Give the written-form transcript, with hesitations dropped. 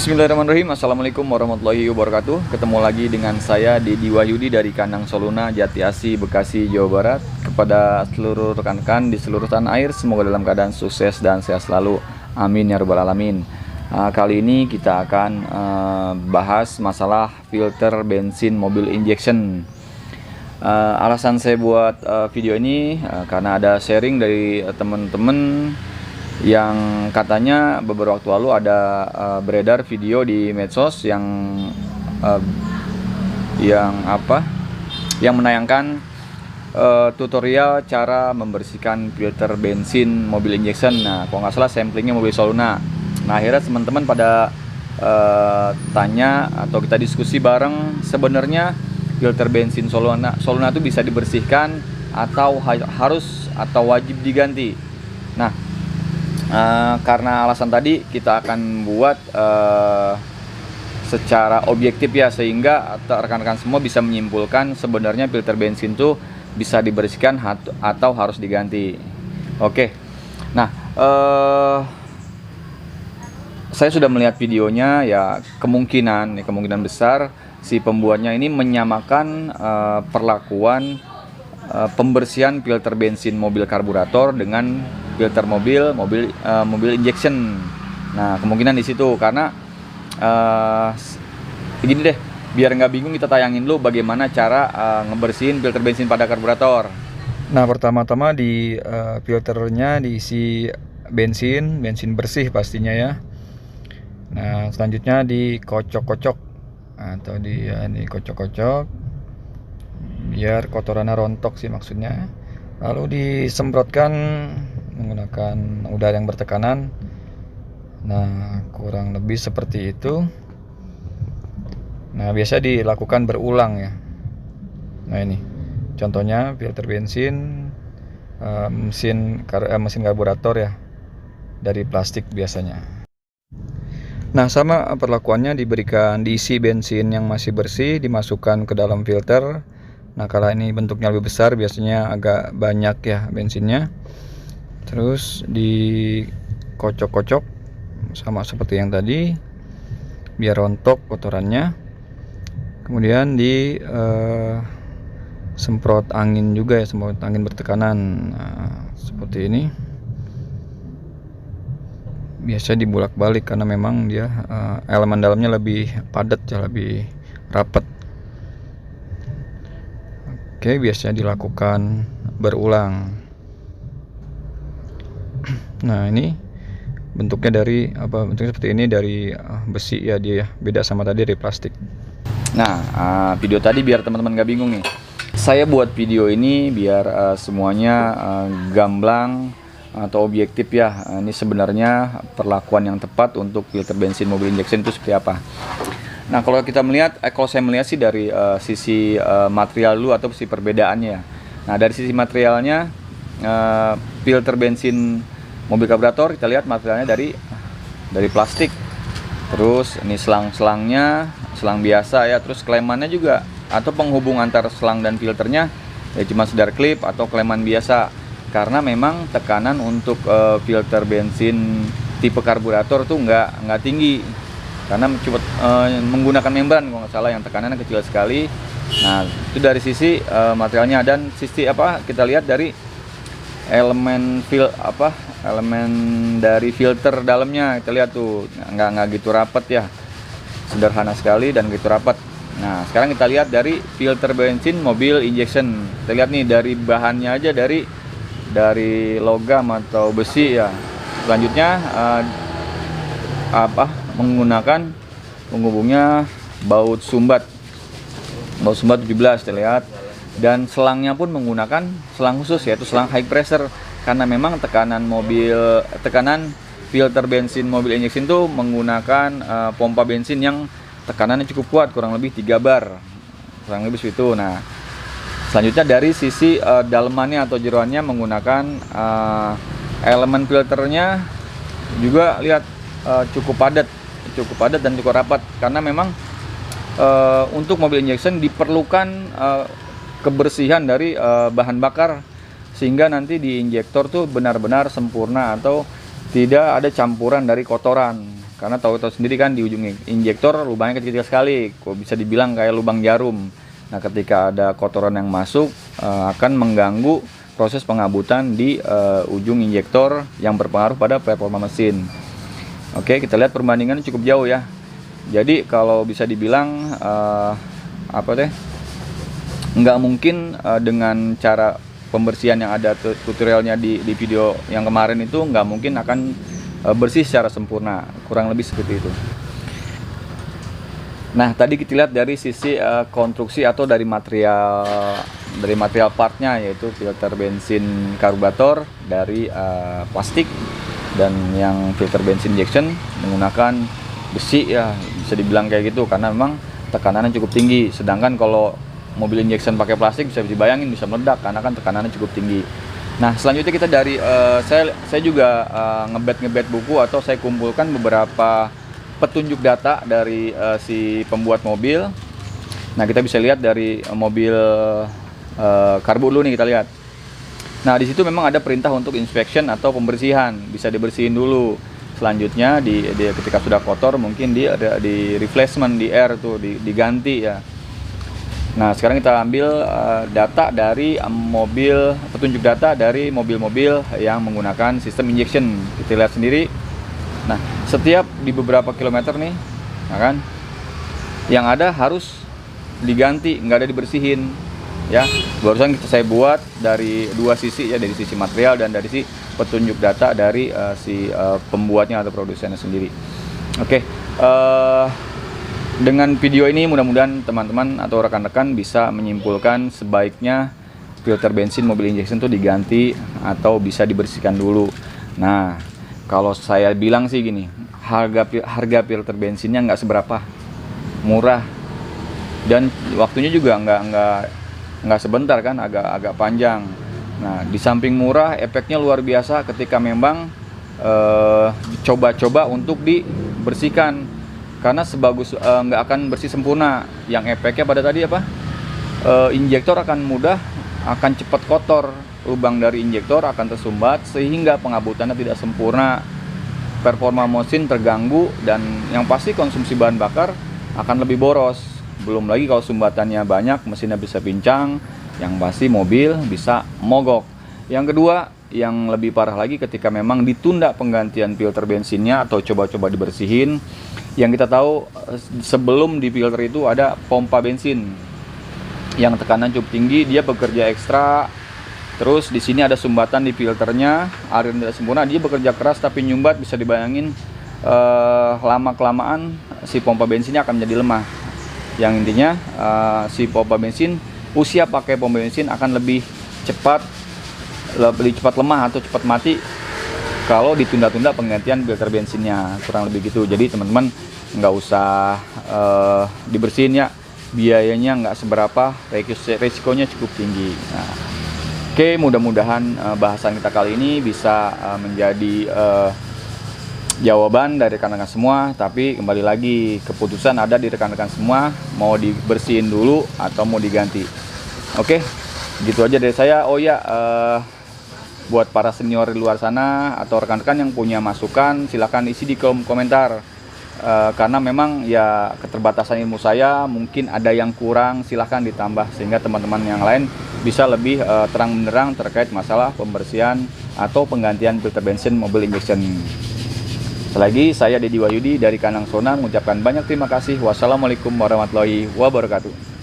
Bismillahirrahmanirrahim. Assalamualaikum warahmatullahi wabarakatuh. Ketemu lagi dengan saya Dedi Wahyudi dari kandang Soluna, Jati Asih, Bekasi, Jawa Barat. Kepada seluruh rekan-rekan di seluruh tanah air, semoga dalam keadaan sukses dan sehat selalu. Amin ya rabbal alamin. Kali ini kita akan bahas masalah filter bensin mobil injection. Alasan saya buat video ini karena ada sharing dari teman-teman yang katanya beberapa waktu lalu ada beredar video di medsos yang menayangkan tutorial cara membersihkan filter bensin mobil injection. Nah, kalau nggak salah samplingnya mobil Soluna. Nah, akhirnya teman-teman pada tanya atau kita diskusi bareng, sebenarnya filter bensin Soluna itu bisa dibersihkan atau harus atau wajib diganti. Nah, karena alasan tadi kita akan buat secara objektif ya, sehingga rekan-rekan semua bisa menyimpulkan sebenarnya filter bensin itu bisa dibersihkan atau harus diganti. Oke, nah saya sudah melihat videonya ya, kemungkinan besar si pembuatnya ini menyamakan perlakuan pembersihan filter bensin mobil karburator dengan filter mobil injection. Nah, kemungkinan di situ karena gini deh, biar nggak bingung kita tayangin dulu bagaimana cara ngebersihin filter bensin pada karburator. Nah, pertama-tama di filternya diisi bensin bersih pastinya ya. Nah, selanjutnya dikocok-kocok atau dikocok-kocok biar kotorannya rontok sih maksudnya. Lalu disemprotkan menggunakan udara yang bertekanan. Nah, kurang lebih seperti itu. Nah, biasa dilakukan berulang ya. Nah, ini contohnya filter bensin mesin karburator ya, dari plastik biasanya. Nah, sama perlakuannya, diberikan diisi bensin yang masih bersih, dimasukkan ke dalam filter. Nah, kalau ini bentuknya lebih besar biasanya agak banyak ya bensinnya. Terus dikocok-kocok sama seperti yang tadi biar rontok kotorannya. Kemudian semprot angin juga ya, semprot angin bertekanan. Nah, seperti ini. Biasa dibulak-balik karena memang dia elemen dalamnya lebih padat ya, lebih rapat. Oke, biasanya dilakukan berulang. Nah, ini bentuknya bentuknya seperti ini, dari besi ya, dia beda sama tadi dari plastik. Nah, video tadi biar teman-teman nggak bingung nih, saya buat video ini biar semuanya gamblang atau objektif ya. Ini sebenarnya perlakuan yang tepat untuk filter bensin mobil injection itu seperti apa. Nah, kalau kita melihat, kalau saya melihat sih dari sisi material dulu atau sisi perbedaannya. Nah, dari sisi materialnya, filter bensin mobil karburator kita lihat materialnya dari plastik. Terus ini selang-selangnya selang biasa ya, terus klemannya juga atau penghubung antar selang dan filternya ya cuma sekedar klip atau kleman biasa. Karena memang tekanan untuk filter bensin tipe karburator tuh nggak tinggi, karena menggunakan membran kalau nggak salah yang tekanannya kecil sekali. Nah, itu dari sisi materialnya, dan sisi kita lihat dari elemen dari filter dalamnya. Kita lihat tuh nggak gitu rapat ya, sederhana sekali dan gitu rapat. Nah, sekarang kita lihat dari filter bensin mobil injection. Kita lihat nih dari bahannya aja, dari logam atau besi ya. Selanjutnya menggunakan penghubungnya baut sumbat 17 terlihat, dan selangnya pun menggunakan selang khusus, yaitu selang high pressure, karena memang tekanan filter bensin mobil injection itu menggunakan pompa bensin yang tekanannya cukup kuat, kurang lebih 3 bar, kurang lebih itu. Nah, selanjutnya dari sisi dalemannya atau jeroannya menggunakan elemen filternya juga lihat cukup padat dan cukup rapat, karena memang untuk mobil injection diperlukan kebersihan dari bahan bakar, sehingga nanti di injektor tuh benar-benar sempurna atau tidak ada campuran dari kotoran. karena tahu-tahu sendiri kan di ujung injektor lubangnya kecil-kecil sekali, kok bisa dibilang kayak lubang jarum. Nah, ketika ada kotoran yang masuk akan mengganggu proses pengabutan di ujung injektor yang berpengaruh pada performa mesin. Oke, kita lihat perbandingan cukup jauh ya. Jadi kalau bisa dibilang nggak mungkin dengan cara pembersihan yang ada tutorialnya di video yang kemarin itu nggak mungkin akan bersih secara sempurna, kurang lebih seperti itu. Nah, tadi kita lihat dari sisi konstruksi atau dari material partnya, yaitu filter bensin karburator dari plastik, dan yang filter bensin injection menggunakan besi ya, bisa dibilang kayak gitu karena memang tekanannya cukup tinggi. Sedangkan kalau mobil injection pakai plastik bisa dibayangin bisa meledak karena kan tekanannya cukup tinggi. Nah, selanjutnya kita dari saya juga ngebet buku atau saya kumpulkan beberapa petunjuk data dari si pembuat mobil. Nah, kita bisa lihat dari mobil karbu dulu nih, kita lihat. Nah, di situ memang ada perintah untuk inspection atau pembersihan, bisa dibersihin dulu. Selanjutnya ketika sudah kotor mungkin di replacement, di air tuh diganti ya. Nah, sekarang kita ambil data dari petunjuk data dari mobil-mobil yang menggunakan sistem injection. Kita lihat sendiri. Nah, setiap di beberapa kilometer nih, nah kan, yang ada harus diganti, nggak ada dibersihin. Ya, barusan saya buat dari dua sisi ya, dari sisi material dan dari sisi petunjuk data dari si pembuatnya atau produsennya sendiri. Oke. Dengan video ini mudah-mudahan teman-teman atau rekan-rekan bisa menyimpulkan sebaiknya filter bensin mobil injection itu diganti atau bisa dibersihkan dulu. Nah, kalau saya bilang sih gini, harga filter bensinnya nggak seberapa, murah, dan waktunya juga nggak sebentar kan, agak panjang. Nah, di samping murah, efeknya luar biasa ketika memang coba-coba untuk dibersihkan. Karena sebagus nggak akan bersih sempurna, yang efeknya pada tadi injektor akan cepat kotor, lubang dari injektor akan tersumbat sehingga pengabutannya tidak sempurna, performa mesin terganggu, dan yang pasti konsumsi bahan bakar akan lebih boros. Belum lagi kalau sumbatannya banyak, mesinnya bisa pincang, yang pasti mobil bisa mogok. Yang kedua, yang lebih parah lagi ketika memang ditunda penggantian filter bensinnya atau coba-coba dibersihin. Yang kita tahu sebelum di filter itu ada pompa bensin yang tekanan cukup tinggi, dia bekerja ekstra. Terus di sini ada sumbatan di filternya, air tidak sempurna, dia bekerja keras tapi nyumbat, bisa dibayangin lama-kelamaan si pompa bensinnya akan menjadi lemah. Yang intinya si pompa bensin, usia pakai pompa bensin akan lebih cepat lemah atau cepat mati kalau ditunda-tunda penggantian filter bensinnya, kurang lebih gitu. Jadi teman-teman nggak usah dibersihin ya, biayanya nggak seberapa, resikonya cukup tinggi. Nah, oke, mudah-mudahan bahasan kita kali ini bisa menjadi jawaban dari rekan-rekan semua. Tapi kembali lagi, keputusan ada di rekan-rekan semua, mau dibersihin dulu atau mau diganti. Oke, gitu aja dari saya. Oh ya, buat para senior di luar sana atau rekan-rekan yang punya masukan, silahkan isi di kolom komentar. Karena memang ya keterbatasan ilmu saya, mungkin ada yang kurang, silahkan ditambah sehingga teman-teman yang lain bisa lebih terang benderang terkait masalah pembersihan atau penggantian filter bensin mobil injection. Selagi saya Dedi Wahyudi dari Kanang Sona mengucapkan banyak terima kasih. Wassalamualaikum warahmatullahi wabarakatuh.